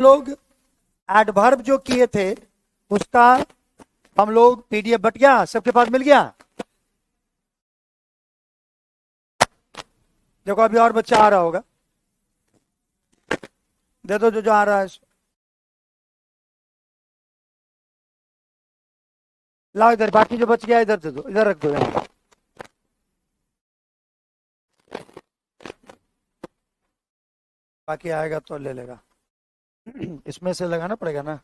लोग एडवर्ब जो किए थे उसका हम लोग पीडीएफ बट गया, सबके पास मिल गया। देखो अभी और बच्चा आ रहा होगा, दे दो जो जो आ रहा है। लाओ इधर, बाकी जो बच गया इधर दे दो, इधर रख दो यहाँ। बाकी आएगा तो ले लेगा। इसमें से लगाना पड़ेगा ना।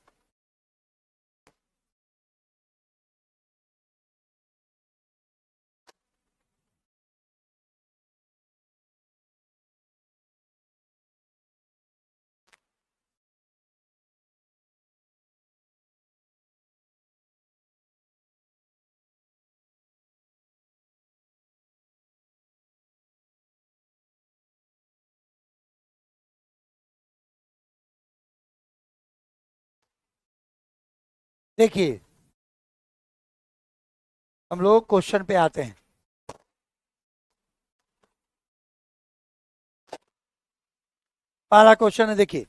देखिए हम लोग क्वेश्चन पे आते हैं। पहला क्वेश्चन है, देखिए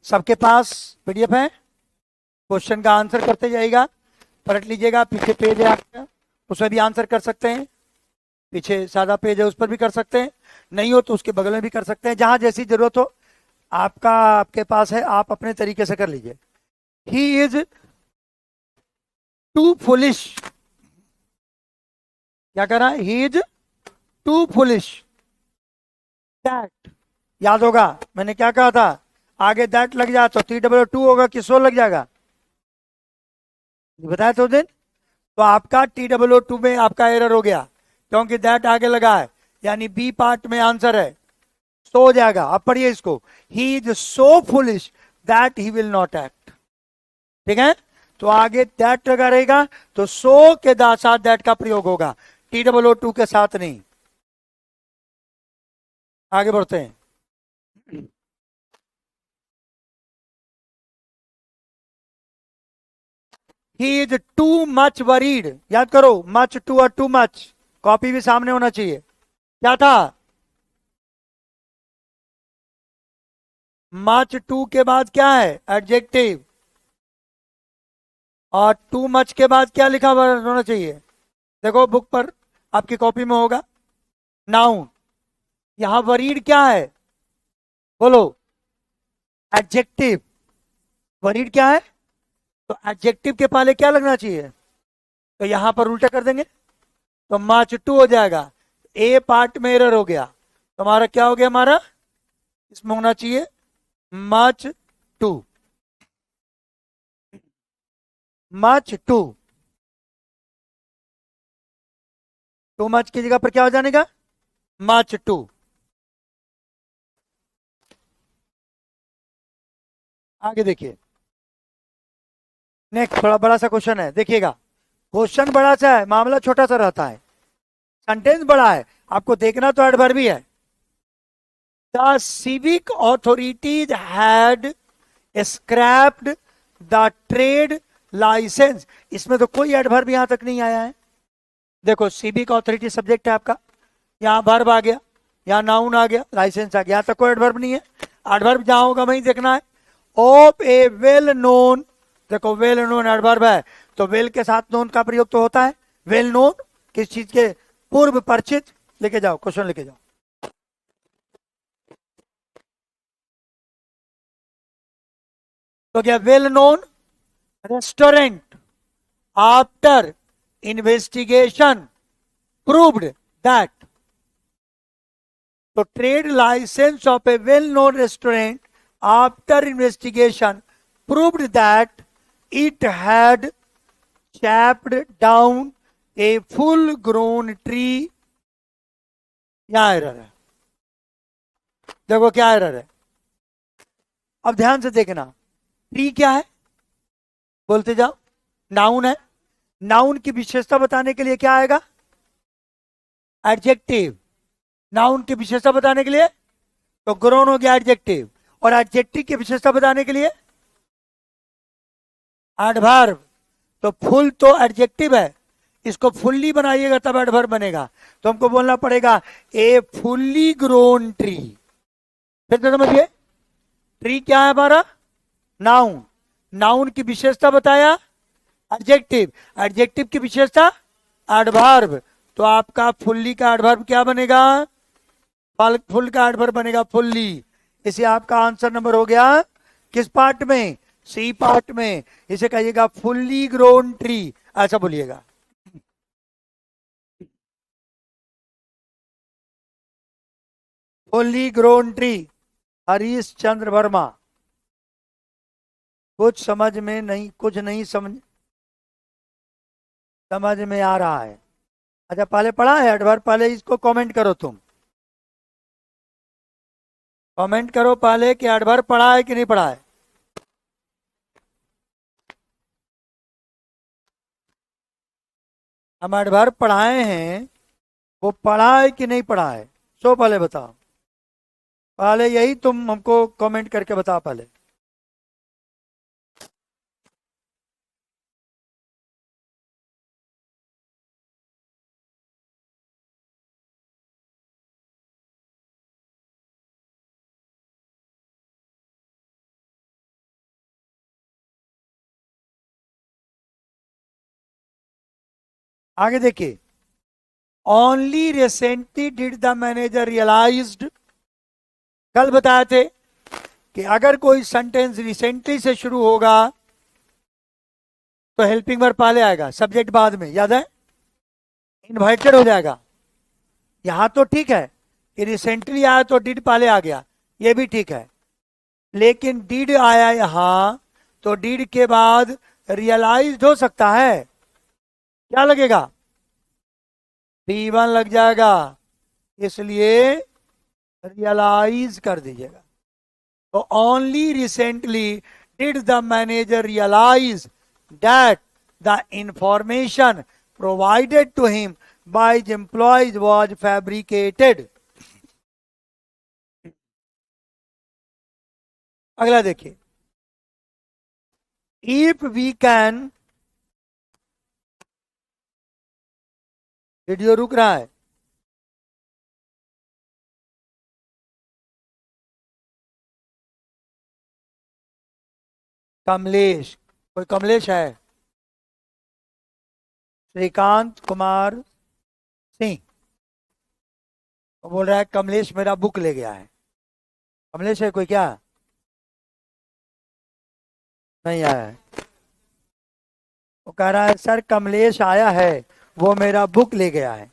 सबके पास पीडीएफ है। क्वेश्चन का आंसर करते जाइएगा, पलट लीजिएगा, पीछे पेज है आपका उसमें भी आंसर कर सकते हैं, पीछे सादा पेज है उस पर भी कर सकते हैं, नहीं हो तो उसके बगल में भी कर सकते हैं, जहां जैसी जरूरत हो आपका आपके पास है, आप अपने तरीके से कर लीजिए। ही इज टू फुलिश, क्या कर रहा है, he is too foolish that, याद होगा मैंने क्या कहा था, आगे दैट लग जाए तो TW2 होगा कि सो लग जाएगा, बताया तो दिन। तो आपका TW2 में आपका एरर हो गया क्योंकि दैट आगे लगा है, यानी बी पार्ट में आंसर है, सो हो जाएगा। अब पढ़िए इसको, he is so foolish that he will not act, ठीक है। तो आगे दैट लगा रहेगा तो सो के साथ दैट का प्रयोग होगा, TW2 के साथ नहीं। आगे बढ़ते हैं। ही इज टू मच वरीड, याद करो मच टू और टू मच, कॉपी भी सामने होना चाहिए। क्या था, मच टू के बाद क्या है, एडजेक्टिव, और टू मच के बाद क्या लिखा हुआ होना चाहिए, देखो बुक पर आपकी कॉपी में होगा, नाउन। यहां वरीड क्या है, बोलो, एडजेक्टिव। वरीड क्या है, तो एडजेक्टिव के पहले क्या लगना चाहिए, तो यहां पर उल्टा कर देंगे तो मच टू हो जाएगा। ए पार्ट में एरर हो गया, तो हमारा क्या हो गया, हमारा इसमें होना चाहिए much too, much too, too much की जगह पर क्या हो जाने का, मच टू। आगे देखिए, नेक्स्ट थोड़ा बड़ा सा क्वेश्चन है, देखिएगा क्वेश्चन बड़ा सा है, मामला छोटा सा रहता है, सेंटेंस बड़ा है, आपको देखना तो एडवर्ब भी है। The civic authorities had scrapped the trade licence, इसमें तो कोई एडवर्ब यहां तक नहीं आया है। देखो सिविक ऑथोरिटी सब्जेक्ट है आपका, यहाँ वर्ब आ गया, यहाँ नाउन आ गया, लाइसेंस आ गया, यहाँ तक कोई एडवर्ब नहीं है। एडवर्ब जहां होगा वहीं देखना है। ऑफ ए वेल नोन, देखो वेल नोन एडवर्ब है तो वेल के साथ नोन का प्रयोग तो होता है, वेल नोन किस चीज के, पूर्व परिचित। लेके जाओ क्वेश्चन लेके जाओ, तो क्या well known restaurant after investigation proved that, तो trade license of a well known restaurant after investigation proved that it had chopped down a full grown tree, यहां एरर है, देखो क्या एरर है। अब ध्यान से देखना, ट्री क्या है, बोलते जाओ, नाउन है, नाउन की विशेषता बताने के लिए क्या आएगा, एडजेक्टिव, नाउन की विशेषता बताने के लिए तो ग्रोन हो गया एडजेक्टिव, और एडजेक्टिव की विशेषता बताने के लिए एडवर्ब, तो फुल तो एडजेक्टिव है, इसको फुल्ली बनाइएगा तब एडवर्ब बनेगा, तो हमको बोलना पड़ेगा ए फुल्ली ग्रोन ट्री। फिर तो समझिए, ट्री क्या है हमारा? नाउन। नाउन की विशेषता बताया एडजेक्टिव, एडजेक्टिव की विशेषता एडवर्ब। तो आपका फुल्ली का एडवर्ब क्या बनेगा? फुल का एडवर्ब बनेगा फुल्ली। इसे आपका आंसर नंबर हो गया किस पार्ट में? सी पार्ट में। इसे कहिएगा फुल्ली ग्रोन ट्री, ऐसा बोलिएगा। Fully grown tree, Harish Chandra Verma. कुछ समझ में नहीं, कुछ नहीं समझ में आ रहा है। अच्छा पहले पढ़ा है एडवर्ब? पहले इसको कमेंट करो तुम, कमेंट करो पहले कि एडवर्ब पढ़ा है कि नहीं पढ़ा है। हम एडवर्ब पढ़ाए हैं, वो पढ़ा है कि नहीं पढ़ा है? सो पहले बताओ, पहले यही तुम हमको कमेंट करके बताओ पहले। आगे देखिए, only recently did the manager realised. कल बताए थे कि अगर कोई सेंटेंस रिसेंटली से शुरू होगा तो हेल्पिंग वर्ब पहले आएगा, सब्जेक्ट बाद में, याद है? इनवाइटेड हो जाएगा। यहां तो ठीक है कि रिसेंटली आया तो डिड पहले आ गया, ये भी ठीक है। लेकिन डिड आया यहां तो डिड के बाद रियलाइज्ड हो सकता है, क्या लगेगा? P1 लग जाएगा, इसलिए रियलाइज कर दीजिएगा। तो only recently did the manager realise that the information provided to him by the employees was fabricated. अगला देखिए, इफ वी कैन, वीडियो रुक रहा है। कमलेश, कोई कमलेश है? श्रीकांत कुमार सिंह, वो बोल रहा है कमलेश मेरा बुक ले गया है। कमलेश है कोई क्या? नहीं आया है। वो कह रहा है सर कमलेश आया है, वो मेरा बुक ले गया है।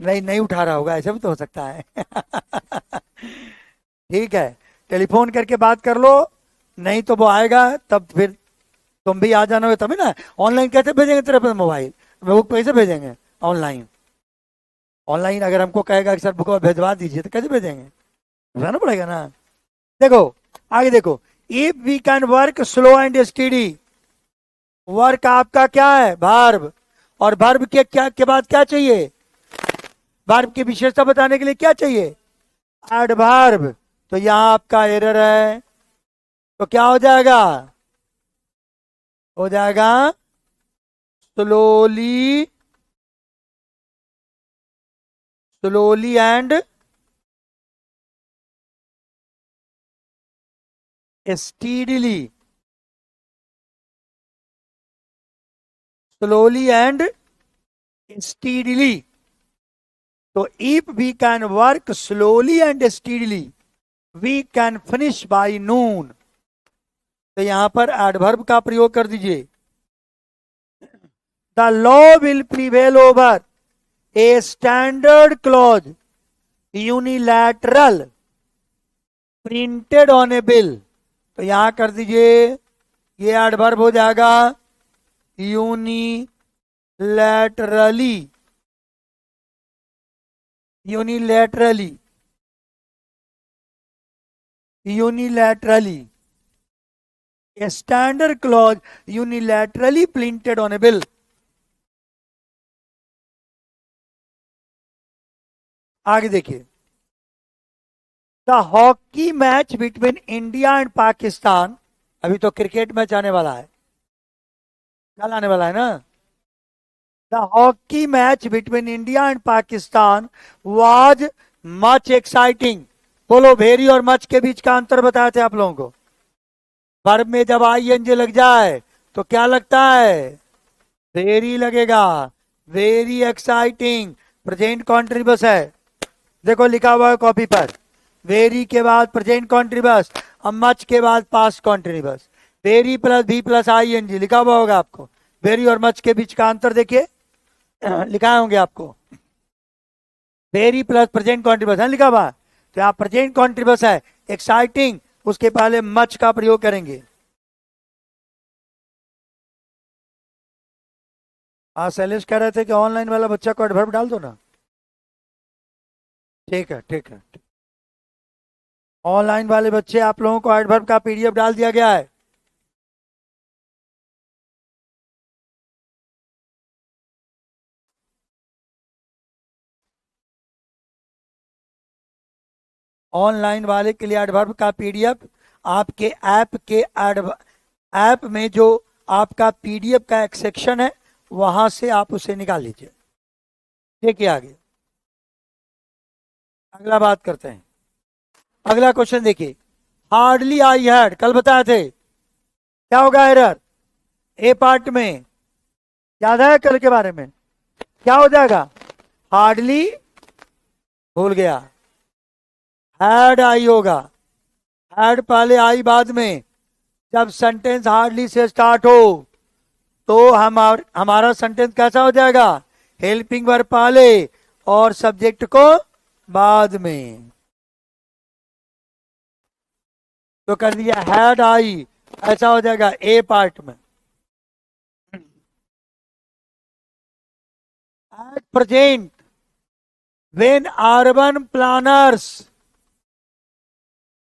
नहीं नहीं उठा रहा होगा, ऐसा भी तो हो सकता है। ठीक है, टेलीफोन करके बात कर लो, नहीं तो वो आएगा तब फिर तुम भी आ जाना, तभी ना। ऑनलाइन कैसे भेजेंगे तेरे पे मोबाइल, बुक कैसे भेजेंगे ऑनलाइन? ऑनलाइन अगर हमको कहेगा कि सर बुक भेजवा दीजिए तो कैसे भेजेंगे? भेजना पड़ेगा ना। देखो आगे देखो, if we can work slow and study. Work आपका क्या है? वर्ब। और वर्ब के क्या के बाद क्या चाहिए? वर्ब की विशेषता बताने के लिए क्या चाहिए? एडवर्ब। तो यहां आपका एरर है, तो क्या हो जाएगा? हो जाएगा slowly, slowly and steadily. Slowly and steadily. तो if we can work slowly and steadily we can finish by noon. तो यहां पर एडवर्ब का प्रयोग कर दीजिए। The law will prevail over a standard clause unilateral printed on a bill. तो यहां कर दीजिए, ये एडवर्ब हो जाएगा unilaterally. Unilaterally, unilaterally, a standard clause unilaterally printed on a bill। आगे देखिए, the hockey match between India and Pakistan. अभी तो क्रिकेट मैच आने वाला है, कल आने वाला है ना। The hockey match between India and Pakistan was much exciting. बोलो, भेरी और मच के बीच का अंतर बताए थे आप लोगों को। वर्ब में जब आईएनजी लग जाए तो क्या लगता है? वेरी लगेगा। वेरी एक्साइटिंग प्रेजेंट कॉन्ट्रीबस है। देखो लिखा हुआ है कॉपी पर, वेरी के बाद प्रेजेंट कॉन्ट्रीबस, अब मच के बाद पास्ट कॉन्ट्रीबस। वेरी प्लस भी प्लस आईएनजी लिखा हुआ होगा आपको। वेरी और मच के बीच का अंतर देखिए, लिखाए होंगे आपको। वेरी प्लस प्रेजेंट कॉन्ट्रीबस है लिखा हुआ, तो यहाँ प्रेजेंट कॉन्ट्रीबस है एक्साइटिंग, उसके पहले मच का प्रयोग करेंगे। शैलेश कह रहे थे कि ऑनलाइन वाला बच्चा को एडवर्ब डाल दो ना। ठीक है ठीक है, ऑनलाइन वाले बच्चे आप लोगों को एडवर्ब का पीडीएफ डाल दिया गया है। ऑनलाइन वाले के लिए एडवर्ब का पीडीएफ आपके ऐप में जो आपका पीडीएफ का एक सेक्शन है वहां से आप उसे निकाल लीजिए। देखिए आगे, अगला बात करते हैं। अगला क्वेश्चन देखिए, हार्डली आई हैड, कल बताए थे क्या होगा एरर ए पार्ट में, याद है कल के बारे में? क्या हो जाएगा? हार्डली, भूल गया, हैड आई होगा। हैड पहले आई बाद में। जब सेंटेंस हार्डली से स्टार्ट हो तो हमारा सेंटेंस कैसा हो जाएगा? हेल्पिंग वर्ब पहले और सब्जेक्ट को बाद में। तो कर दिया हैड आई, ऐसा हो जाएगा ए पार्ट में। At present when urban planners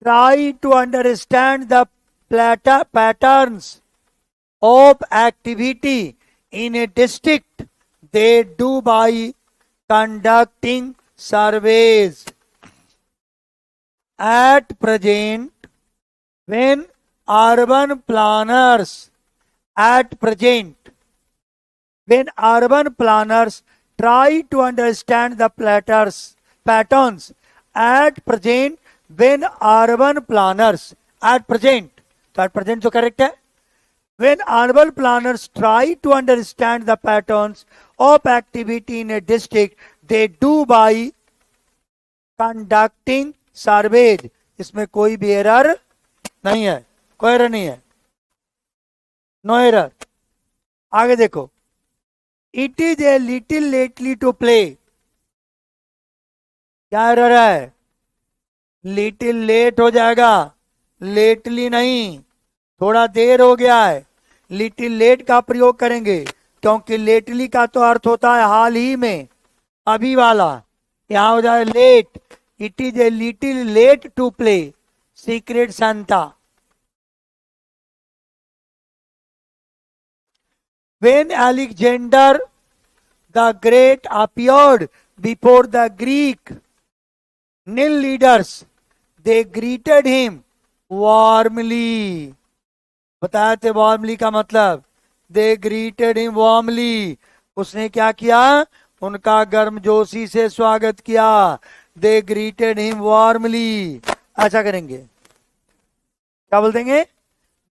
try to understand the patterns of activity in a district, they do by conducting surveys. At present, when urban planners try to understand the patterns at present, when urban planners at present, तो at present तो correct है। When urban planners try to understand the patterns of activity in a district, they do by conducting surveys. इसमें कोई भी error नहीं है, कोई error नहीं है, नो एरर। आगे देखो, it is a little lately to play, क्या एरर है? लिटिल लेट हो जाएगा, लेटली नहीं, थोड़ा देर हो गया है। लिटिल लेट का प्रयोग करेंगे क्योंकि लेटली का तो अर्थ होता है हाल ही में, अभी वाला। यहां हो जाए late. It is a little late to play secret Santa. When Alexander the Great appeared before the Greek Nil leaders, they greeted him warmly. बताया थे warmly का मतलब, they greeted him warmly. उसने क्या किया? उनका गर्मजोशी से स्वागत किया। They greeted him warmly. ऐसा करेंगे, क्या बोल देंगे?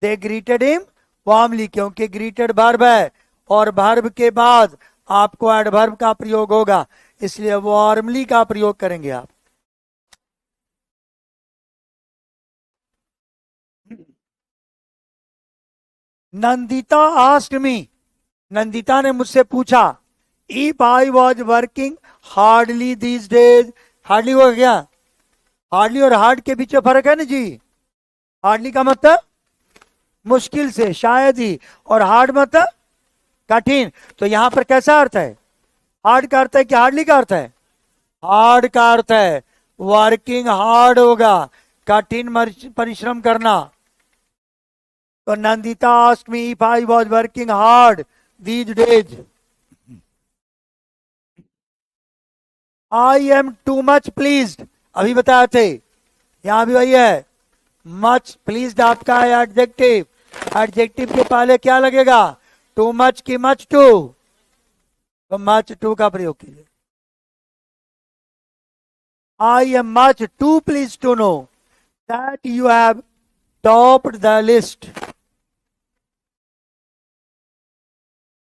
They greeted him वार्मली, क्योंकि ग्रीटेड वर्ब है और वर्ब के बाद आपको एडवर्ब का प्रयोग होगा, इसलिए वार्मली का प्रयोग करेंगे आप। नंदिता आस्क्ड मी, नंदिता ने मुझसे पूछा, if I was working hardly these days. Hardly हो गया, हार्डली और हार्ड के बीच में फर्क है ना जी। हार्डली का मतलब मुश्किल से, शायद ही, और हार्ड मतलब कठिन। तो यहां पर कैसा अर्थ है? हार्ड का अर्थ है कि हार्डली का अर्थ है? हार्ड का अर्थ है वर्किंग हार्ड होगा, कठिन परिश्रम करना। तो Nandita asked me if I was working hard these days. I am too much pleased, अभी बताए थे, यहां भी वही है। मच प्लीज्ड आपका है एडजेक्टिव, एडजेक्टिव के पहले क्या लगेगा? टू मच की मच टू, तो मच टू का प्रयोग कीजिए। I am much too please to know that you have topped the list.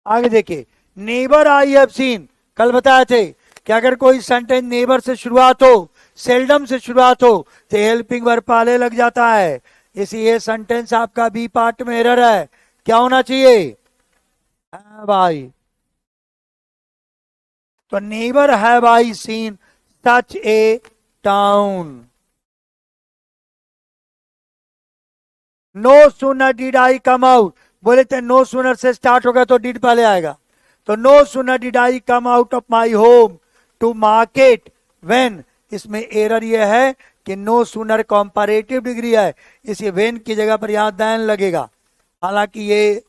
आगे देखिए, नेबर आई हैव सीन, कल बताए थे कि अगर कोई सेंटेंस नेबर से शुरुआत हो, सेल्डम से शुरुआत हो, तो हेल्पिंग वर्ब पहले लग जाता है। इसलिए सेंटेंस आपका बी पार्ट में एरर है। क्या होना चाहिए? Have I. तो neither have I seen such a town. No sooner did I come out, बोले थे नो सूनर से स्टार्ट होगा तो डिड पहले आएगा। तो no sooner did I come out of my home to market when, इसमें एरर ये है कि नो सूनर कंपैरेटिव डिग्री है, इसलिए व्हेन की जगह पर यहां देन लगेगा। हालांकि ये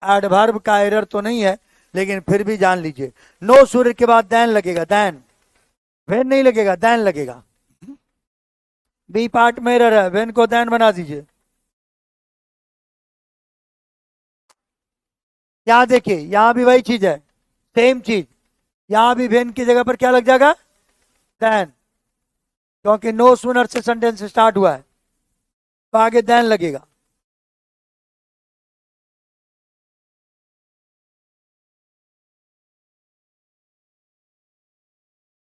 एडवर्ब का एरर तो नहीं है, लेकिन फिर भी जान लीजिए, नो सूनर के बाद देन लगेगा, देन, व्हेन नहीं लगेगा, देन लगेगा। बी पार्ट में एरर है, व्हेन को देन बना दीजिए। यहां देखिए, यहां भी वही चीज है, सेम चीज। यहां भी वेन की जगह पर क्या लग जाएगा? देन, क्योंकि नो सूनर से सेंटेंस स्टार्ट हुआ है, तो आगे देन लगेगा।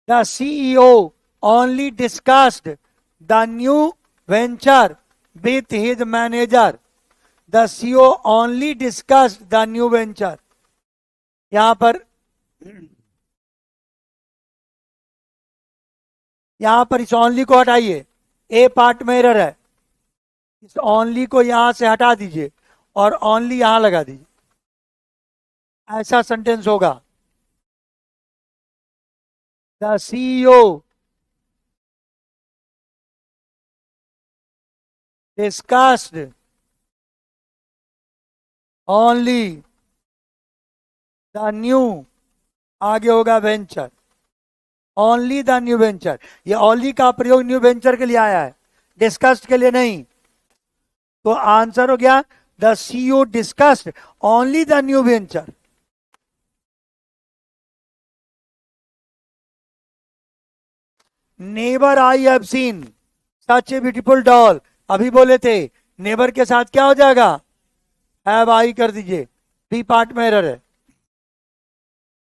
The CEO only discussed the new venture with his manager. The CEO only discussed the new venture. यहां पर इस ओनली को हटाइए, ए पार्ट में एरर है, इस ओनली को यहां से हटा दीजिए और ओनली यहां लगा दीजिए, ऐसा सेंटेंस होगा। The CEO discussed only the new, आगे होगा venture, only the new venture. ये ओनली का प्रयोग न्यू वेंचर के लिए आया है, डिस्कस्ड के लिए नहीं। तो आंसर हो गया the CEO discussed only the new venture. Neighbour I have seen such a beautiful doll, अभी बोले थे नेबर के साथ क्या हो जाएगा? हैव आई कर दीजिए, बी पार्ट में एरर है।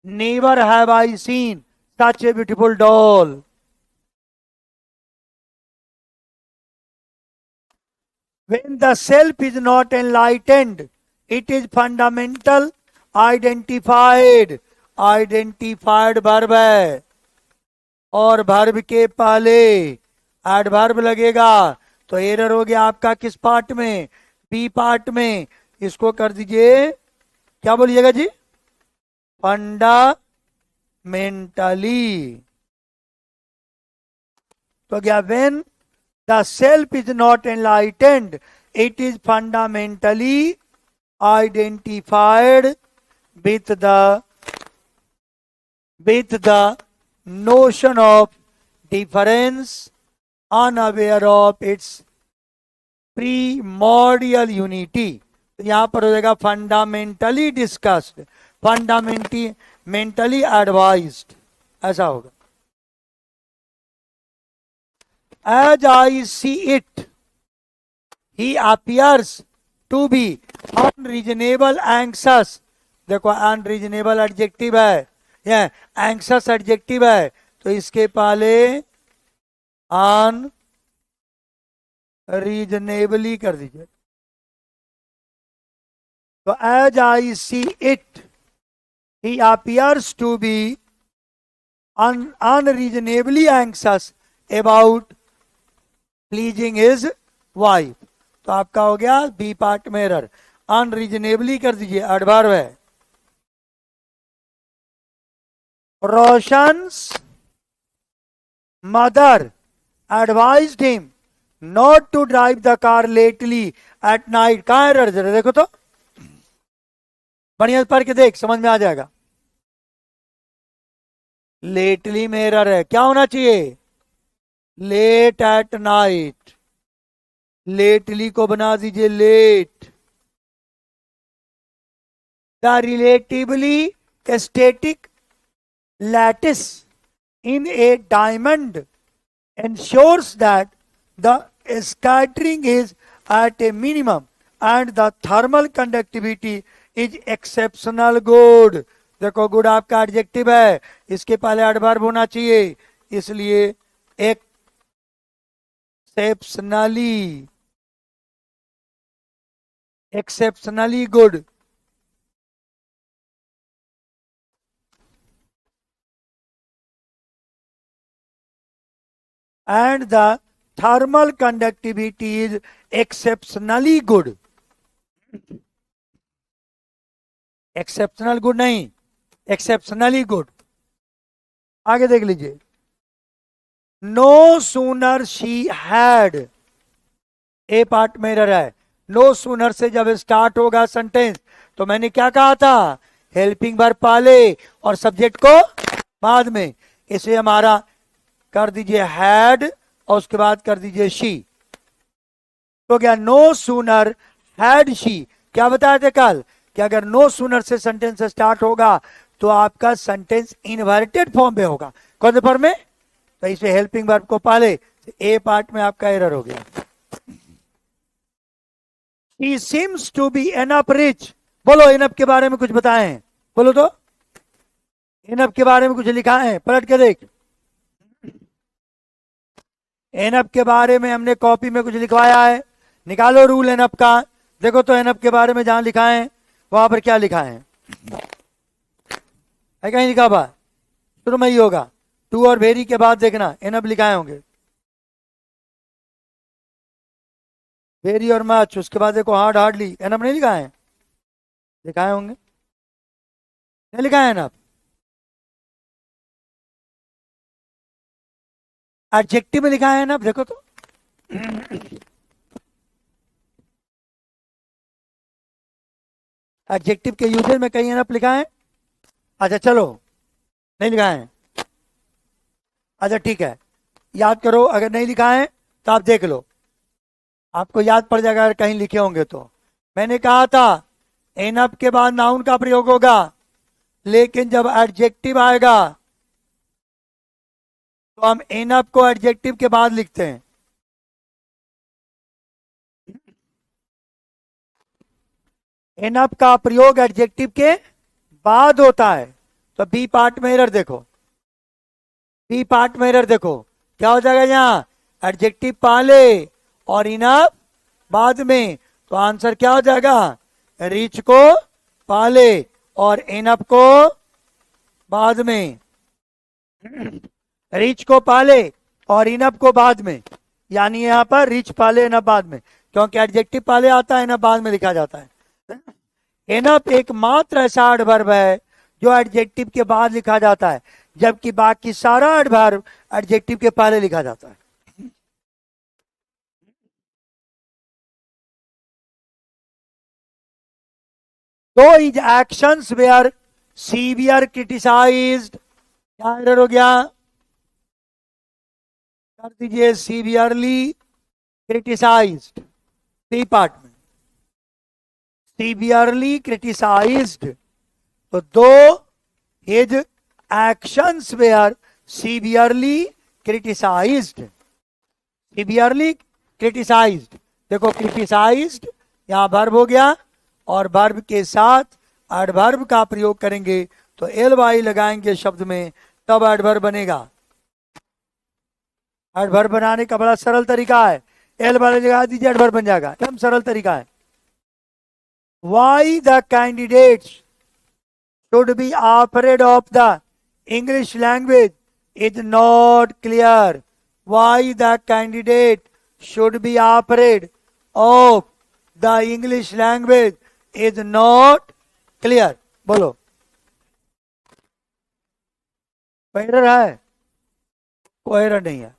Never have I seen such a beautiful doll. When the self is not enlightened, it is fundamental identified। Identified verb है और वर्ब के पहले एडवर्ब लगेगा, तो एरर हो गया आपका किस पार्ट में? बी पार्ट में। इसको कर दीजिए, क्या बोलिएगा जी? फंडामेंटली। तो क्या? When the self is not enlightened, it is fundamentally identified with the notion of difference, unaware of its primordial unity। तो यहां पर हो जाएगा फंडामेंटली डिस्कस्ड, फंडामेंटली एडवाइज्ड, ऐसा होगा। As I see it, he appears to be unreasonable anxious। देखो unreasonable adjective है, या एंक्शस एडजेक्टिव है, तो इसके पहले अनरीजनेबली कर दीजिए। तो as I see it, he appears to be unreasonably anxious about pleasing is wife. तो आपका हो गया बी पार्ट में एरर, अनरीजनेबली कर दीजिए, एडवर्ब है। Roshan's mother advised him not to drive the car lately at night. कहां एरर? जरा देखो तो, बढ़िया पढ़ के देख, समझ में आ जाएगा। लेटली में एरर है, क्या होना चाहिए? Late at night. लेटली को बना दीजिए late. The relatively static lattice in a diamond ensures that the scattering is at a minimum and the thermal conductivity is exceptional good. देखो गुड आपका एडजेक्टिव है, इसके पहले एडवर्ब होना चाहिए, इसलिए exceptionally, exceptionally good. And the thermal conductivity is exceptionally good. Exceptional good नहीं, exceptionally good. आगे देख लीजिए. No sooner she had, A part में एरर है. नो सूनर से जब स्टार्ट होगा सेंटेंस तो मैंने क्या कहा था, हेल्पिंग वर्ब पहले और सब्जेक्ट को बाद में. इसे हमारा कर दीजिए हैड और उसके बाद कर दीजिए शी. तो क्या नो सूनर हैड शी, क्या बताया थे कल कि अगर नो सूनर से सेंटेंस स्टार्ट होगा तो आपका सेंटेंस इनवर्टेड फॉर्म में होगा. कौन से फॉर्म में, तो इसे हेल्पिंग वर्ब को पहले, ए पार्ट में आपका एरर हो गया. He seems to be enough rich. बोलो इनफ के बारे में कुछ बताएं, बोलो तो इनफ के बारे में कुछ लिखा है, पलट के देख. एनअप के बारे में हमने कॉपी में कुछ लिखवाया है, निकालो रूल एनअप का. देखो तो एनअप के बारे में जहां लिखा है वहां पर क्या लिखा है कहीं लिखा हुआ शुरू में ही होगा. टू और वेरी के बाद देखना एनअप लिखाए होंगे, वेरी और मच, उसके बाद देखो हार्ड हार्डली. एनअप नहीं लिखा है, लिखाए होंगे, नहीं लिखा है एनअप. एडजेक्टिव में लिखा है एनअप, देखो तो. एडजेक्टिव के यूजेज में कहीं एनअप लिखा है. अच्छा चलो, नहीं लिखा है. अच्छा ठीक है, याद करो, अगर नहीं लिखा है तो आप देख लो, आपको याद पड़ जाएगा अगर कहीं लिखे होंगे तो. मैंने कहा था एनअप के बाद नाउन का प्रयोग होगा, लेकिन जब एडजेक्टिव आएगा तो हम एनअप को एडजेक्टिव के बाद लिखते हैं. एनअप का प्रयोग एडजेक्टिव के बाद होता है. तो बी पार्ट में एरर देखो, बी पार्ट में एरर देखो, क्या हो जाएगा यहां, एडजेक्टिव पहले और इनअप बाद में. तो आंसर क्या हो जाएगा, रिच को पहले और इनअप को बाद में. रिच को पहले और इनअप को बाद में, यानी यहां पर रिच पहले इनअप बाद में, क्योंकि एडजेक्टिव पहले आता है इनअप बाद में लिखा जाता है. इनअप एकमात्र ऐसा एडवर्ब है जो एडजेक्टिव के बाद लिखा जाता है, जबकि बाकी सारा एडवर्ब एडजेक्टिव के पहले लिखा जाता है. तो is actions were severe criticised, क्या एरर हो गया, कर दीजिए सीवियरली क्रिटिसाइज्ड. सी पार्ट में सीवियरली क्रिटिसाइज्ड, तो दो his actions were severely criticised. Severely criticised, देखो क्रिटिसाइज्ड यहां वर्ब हो गया और वर्ब के साथ एडवर्ब का प्रयोग करेंगे तो एल वाई लगाएंगे शब्द में, तब एडवर्ब बनेगा. एडवर्ब बनाने का बड़ा सरल तरीका है, एल वाले लगा दीजिए एडवर्ब बन जाएगा, एकदम सरल तरीका है. Why the candidates should be afraid of the English language is not clear. Why the candidate should be afraid of the English language is not clear. बोलो, कोई एरर है, कोई एरर नहीं है.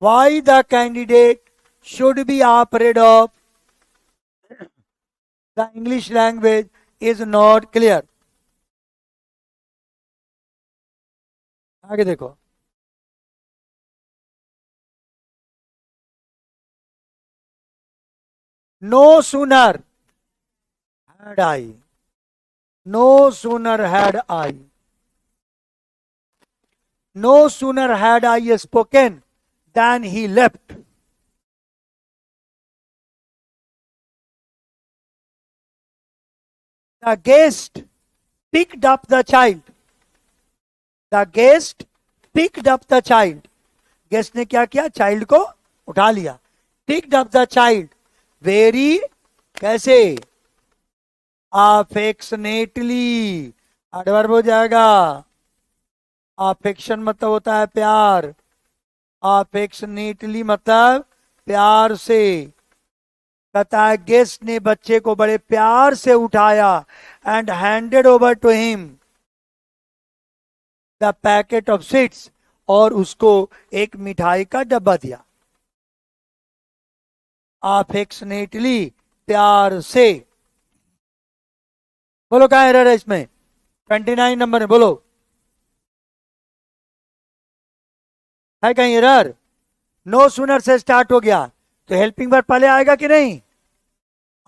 Why the candidate should be afraid of the English language is not clear. आगे देखो, no sooner had I, No sooner had I spoken than he left. The guest picked up the child. The guest picked up the child. Guest ने क्या किया? Child को उठा लिया. Picked up the child very, कैसे? Affectionately. Adverb हो जाएगा. Affection मतलब होता है प्यार. अफेक्शनेटली मतलब प्यार से. कहता है गेस्ट ने बच्चे को बड़े प्यार से उठाया and handed over to him the packet of sweets, और उसको एक मिठाई का डब्बा दिया. अफेक्शनेटली, प्यार से. बोलो क्या एरर है इसमें? 29 नंबर है, बोलो है कहीं एरर? नो सूनर से स्टार्ट हो गया तो हेल्पिंग वर्ब पहले आएगा कि नहीं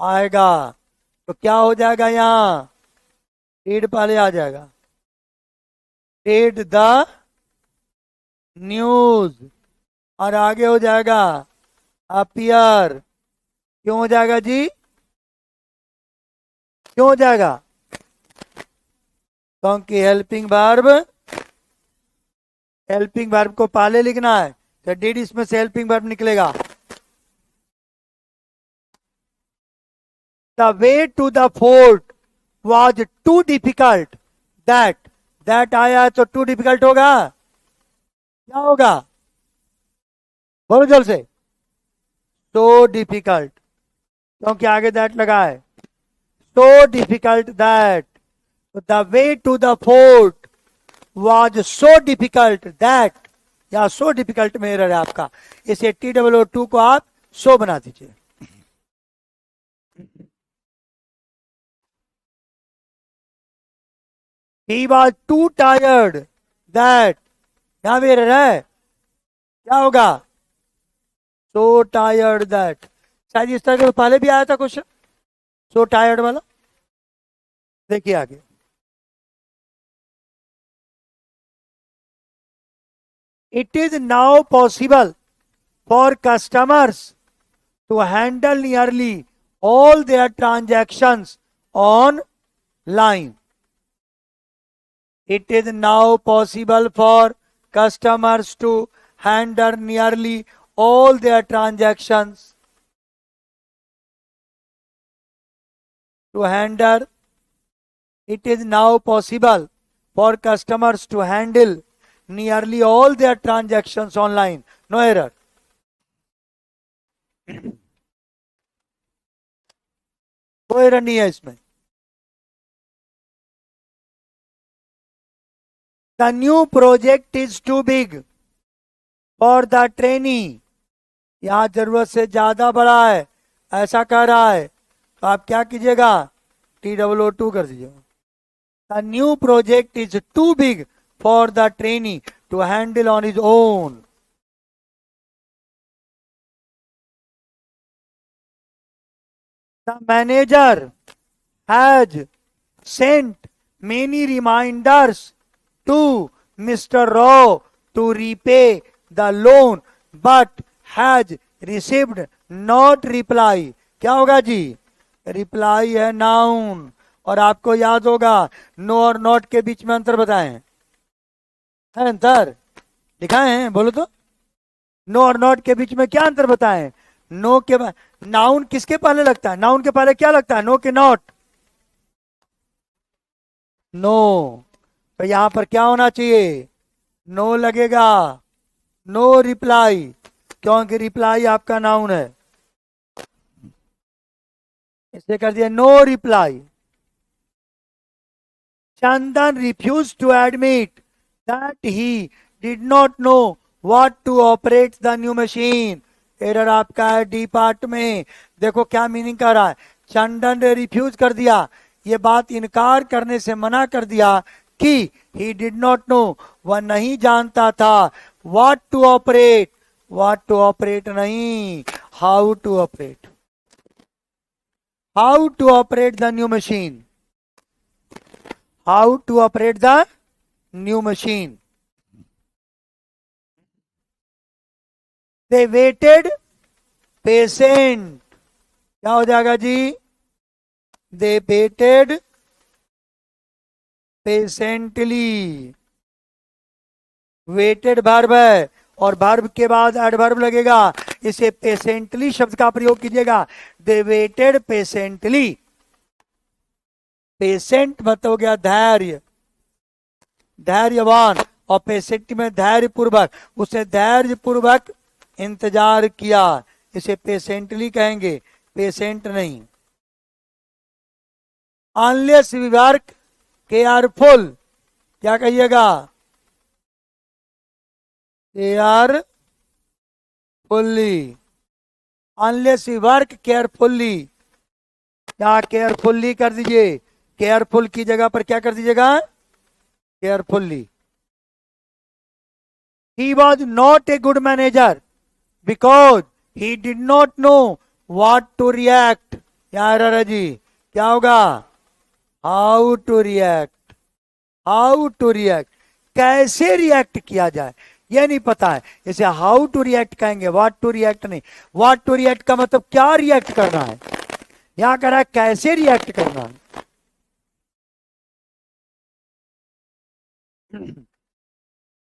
आएगा? तो क्या हो जाएगा? यहां रीड पहले आ जाएगा. रीड द न्यूज, और आगे हो जाएगा अपीयर. क्यों हो जाएगा जी? क्यों हो जाएगा? क्योंकि हेल्पिंग वर्ब को पहले लिखना है, तो डिड इसमें से हेल्पिंग वर्ब निकलेगा. The way to the fort was too difficult. That आया तो टू डिफिकल्ट होगा. क्या होगा? बोलो जल्द से. सो डिफिकल्ट, क्योंकि आगे दैट लगा है. So difficult that. The way to the fort was so difficult that, या सो डिफिकल्ट में एरर है आपका. इसे TOO2 को आप सो बना दीजिए. He was too tired that, यहां भी एरर है. क्या होगा? So tired that. शायद इस तरह के पहले भी आया था क्वेश्चन, so tired वाला. देखिए आगे. It is now possible for customers to handle nearly all their transactions online. It is now possible for customers to handle nearly all their transactions. It is now possible for customers to handle nearly all their transactions online. No error. कोई error नहीं है इसमें. The new project is too big for the trainee. यहां जरूरत से ज्यादा बड़ा है ऐसा कह रहा है, तो आप क्या कीजिएगा? TOO2 कर दीजिएगा. The new project is too big for the trainee to handle on his own. The manager has sent many reminders to Mr. Rao to repay the loan, but has received not reply. क्या होगा जी? Reply है noun. और आपको याद होगा no और not के बीच में अंतर बताएं. है अंतर दिखाए हैं? बोलो तो. नो और नॉट के बीच में क्या अंतर बताएं? नो के नाउन किसके पहले लगता है? नाउन के पहले क्या लगता है? नो के नॉट. नो. तो यहां पर क्या होना चाहिए? नो लगेगा. नो रिप्लाई, क्योंकि रिप्लाई आपका नाउन है. इसे कर दिया no reply. Chandan refused to admit that he did not know what to operate the new machine. Error आपका है डी पार्ट में. देखो क्या मीनिंग कर रहा है. चंदन ने रिफ्यूज कर दिया, ये बात इनकार करने से मना कर दिया कि ही डिड नॉट नो, वह नहीं जानता था. What to operate, what to operate नहीं, how to operate. How to operate the new machine. how to operate the new machine. They waited patient. क्या हो जाएगा जी? They waited patiently. Waited verb है और वर्ब के बाद एडवर्ब लगेगा, इसे पेशेंटली शब्द का प्रयोग कीजिएगा. They waited patiently. पेशेंट मतलब हो गया धैर्य, धैर्यवान, और पेशेंट में धैर्य पूर्वक, उसने धैर्य पूर्वक इंतजार किया, इसे पेशेंटली कहेंगे, पेशेंट नहीं. अनलेस वी वर्क केयरफुल, क्या कहिएगा? Carefully. Unless we work carefully, क्या केयरफुल्ली कर दीजिए, केयरफुल की जगह पर क्या कर दीजिएगा? Carefully. He was not a good manager because he did not know what to react. क्या एरर है जी? क्या होगा? How to react. How to react. कैसे रिएक्ट किया जाए ये नहीं पता है, इसे हाउ टू रिएक्ट कहेंगे, व्हाट टू रिएक्ट नहीं. व्हाट टू रिएक्ट का मतलब क्या रिएक्ट करना है, यहां कह रहा है कैसे रिएक्ट करना है.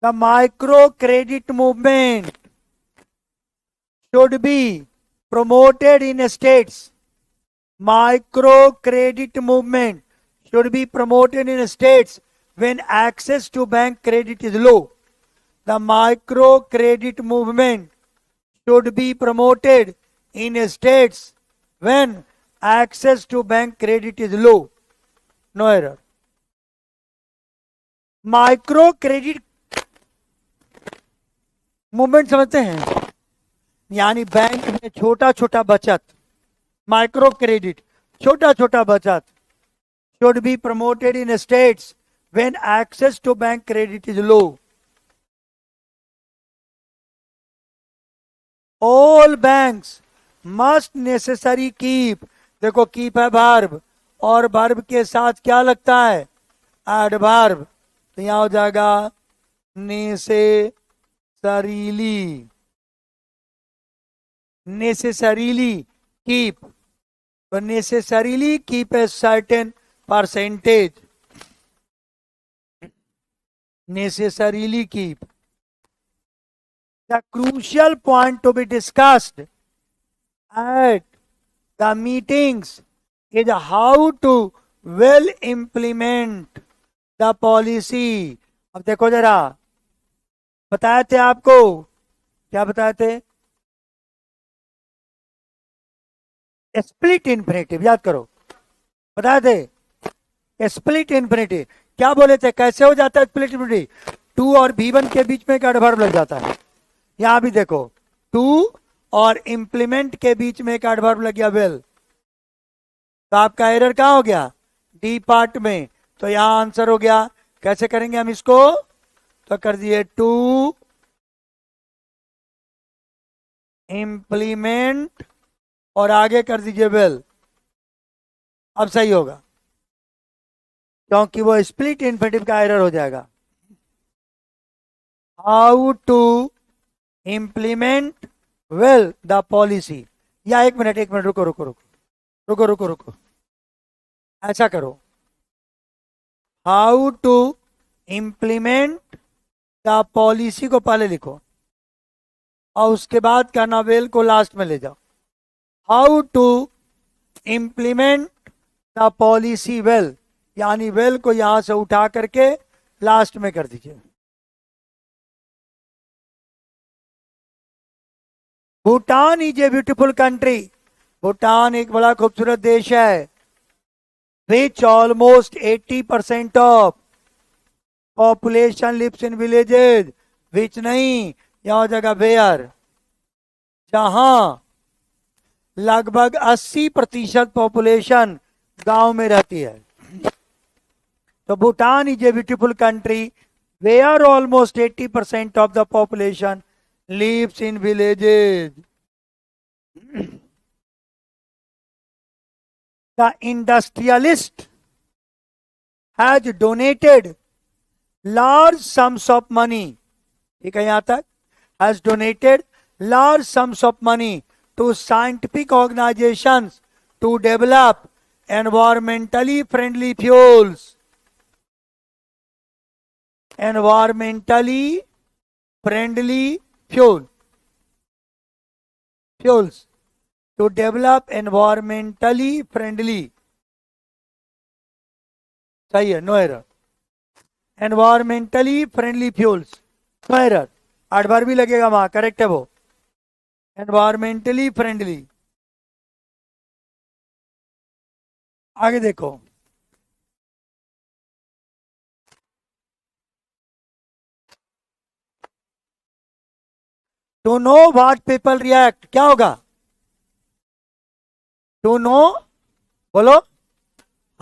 The micro credit movement should be promoted in states. Micro credit movement should be promoted in states when access to bank credit is low. The micro credit movement should be promoted in states when access to bank credit is low. No error. Micro credit movement समझते हैं, यानी bank में छोटा छोटा बचत, micro credit छोटा छोटा बचत, should be promoted in states when access to bank credit is low. All banks must necessary keep, देखो कीप है वर्ब, और वर्ब के साथ क्या लगता है? एडवर्ब. तो यहां हो जाएगा नेसेसरीली. नेसेसरीली कीप, तो necessarily keep a certain percentage. Necessarily keep. The crucial point to be discussed at the meetings is how to well implement the policy. अब देखो जरा, बताए थे आपको, क्या बताए थे? स्प्लिट इन्फिनेटिव, याद करो, बताए थे स्प्लिट इन्फिनेटिव. क्या बोले थे, कैसे हो जाता है स्प्लिट इन्फिनेटिव? टू और V1 के बीच में एक एडवर्ब लग जाता है. यहां भी देखो, टू और इंप्लीमेंट के बीच में एक एडवर्ब लग गया वेल. तो आपका एरर कहां हो गया? डी पार्ट में. तो यहां आंसर हो गया. कैसे करेंगे हम इसको? तो कर दिए टू इंप्लीमेंट और आगे कर दीजिए वेल. अब सही होगा, क्योंकि वो स्प्लिट इन्फिनेटिव का एरर हो जाएगा. How to implement well the policy. या एक मिनट रुको रुको रुको रुको रुको रुको, ऐसा करो, how to implement the policy को पहले लिखो और उसके बाद करना वेल को लास्ट में ले जाओ. How to implement the policy well, यानी वेल को यहां से उठा करके लास्ट में कर दीजिए. Bhutan is a beautiful country. Bhutan एक बड़ा खूबसूरत देश है. Which almost 80% of population lives in villages. Which नहीं, यह जगह वेयर, जहां लगभग 80% पॉपुलेशन गांव में रहती है. तो Bhutan is a beautiful country where almost 80% of the population lives in villages. The industrialist has donated large sums of money, ठीक है यहां तक, has donated large sums of money to scientific organisations to develop environmentally friendly fuels, environmentally friendly fuels to develop environmentally friendly, सही है, no error, environmentally friendly fuels, no error, adverb भी लगेगा वहां, correct है वो, environmentally friendly। आगे देखो, to know what people react, क्या होगा, टू नो, बोलो,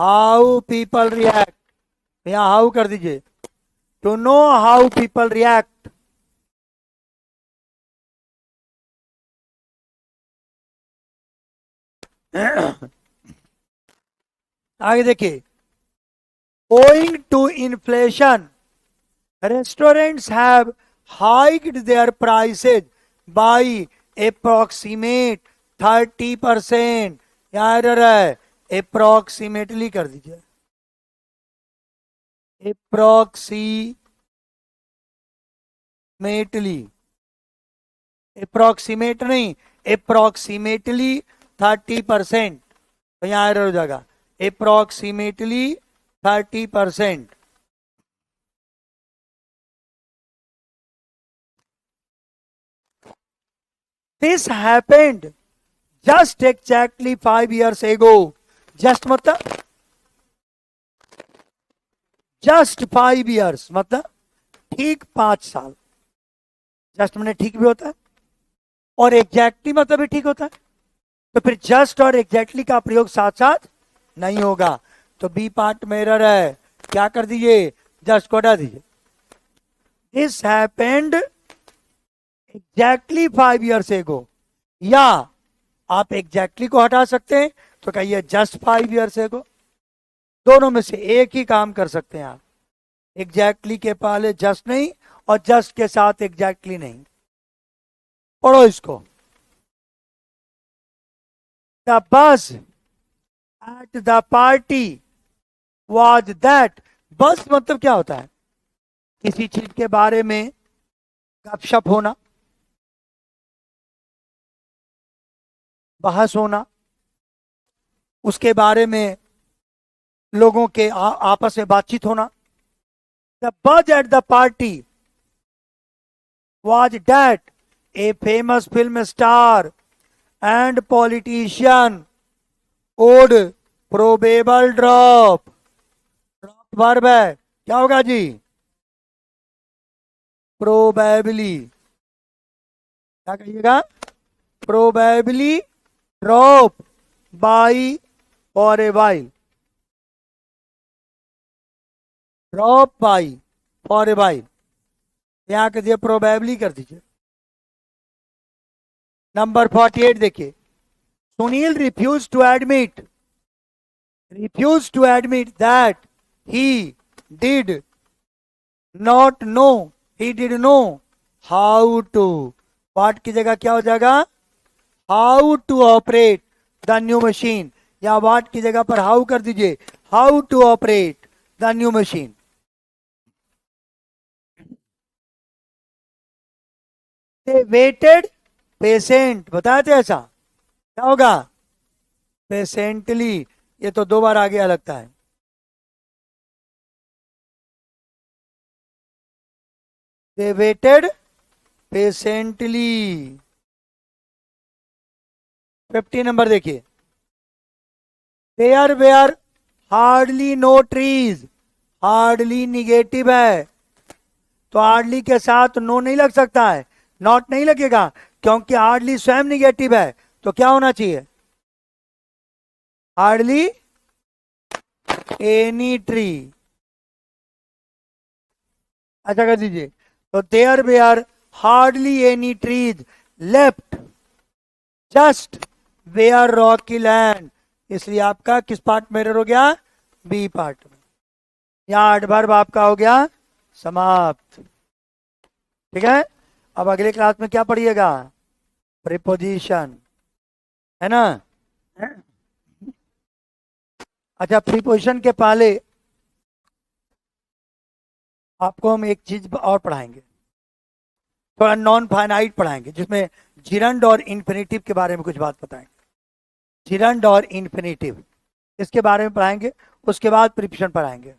हाउ पीपल रिएक्ट, यहां हाउ कर दीजिए, to know how people react, आगे देखिए, owing to inflation restaurants have hiked their prices by approximate 30%, यहाँ एरर है, अप्रोक्सीमेटली कर दीजिए, अप्रोक्सीमेट नहीं, अप्रोक्सीमेटली 30%, तो यहाँ एरर हो जाएगा, approximately 30%। This happened just exactly 5 years ago. Just मतलब just 5 years मतलब ठीक 5 साल। जस्ट मैंने ठीक भी होता है और एग्जैक्टली मतलब भी ठीक होता है, तो फिर जस्ट और एग्जैक्टली का प्रयोग साथ साथ नहीं होगा, तो बी पार्ट में एरर है, क्या कर दीजिए, जस्ट को हटा दीजिए। This happened exactly 5 years ago, या आप एग्जैक्टली को हटा सकते हैं तो कहिए जस्ट 5 years ago, दोनों में से एक ही काम कर सकते हैं आप, एग्जैक्टली के पहले जस्ट नहीं और जस्ट के साथ एग्जैक्टली नहीं। पढ़ो इसको, the bus eight the party was that, बस मतलब क्या होता है, किसी चीज के बारे में गपशप होना, बहस होना, उसके बारे में लोगों के आपस में बातचीत होना। The buzz at the party was that a famous film star and politician would probable drop, drop verb है, क्या होगा जी, प्रोबेबली, क्या कहिएगा, probably drop by for a while, drop by for a while, यहां कर दिया प्रोबेबली कर दीजिए। नंबर 48 देखिए, Sunil refuse to admit that he did not know, he did know how to, what की जगह क्या हो जाएगा, how to operate the new machine, या व्हाट की जगह पर हाउ कर दीजिए, how to operate the new machine. they waited patient, बताया थे ऐसा, क्या होगा, पेशेंटली, ये तो 2 बार आ गया लगता है, they waited पेशेंटली। 50 नंबर देखिए, there were hardly no trees, hardly negative है तो हार्डली के साथ नो नहीं लग सकता है, नॉट नहीं लगेगा, क्योंकि हार्डली स्वयं निगेटिव है, तो क्या होना चाहिए, हार्डली एनी ट्री, अच्छा कर दीजिए, तो there were hardly any trees left just were rocky land, इसलिए आपका किस पार्ट में एरर हो गया, बी पार्ट में। यहाँ एडवर्ब आपका हो गया समाप्त। ठीक है, अब अगले क्लास में क्या पढ़िएगा, प्रीपोजिशन, है ना। अच्छा, प्रीपोजिशन के पहले आपको हम एक चीज और पढ़ाएंगे, थोड़ा नॉन फाइनाइट पढ़ाएंगे, जिसमें जिरंड और इन्फिनेटिव के बारे में कुछ बात बताएंगे। जिरंड और इन्फिनेटिव इसके बारे में पढ़ाएंगे, उसके बाद प्रीपोजिशन पढ़ाएंगे।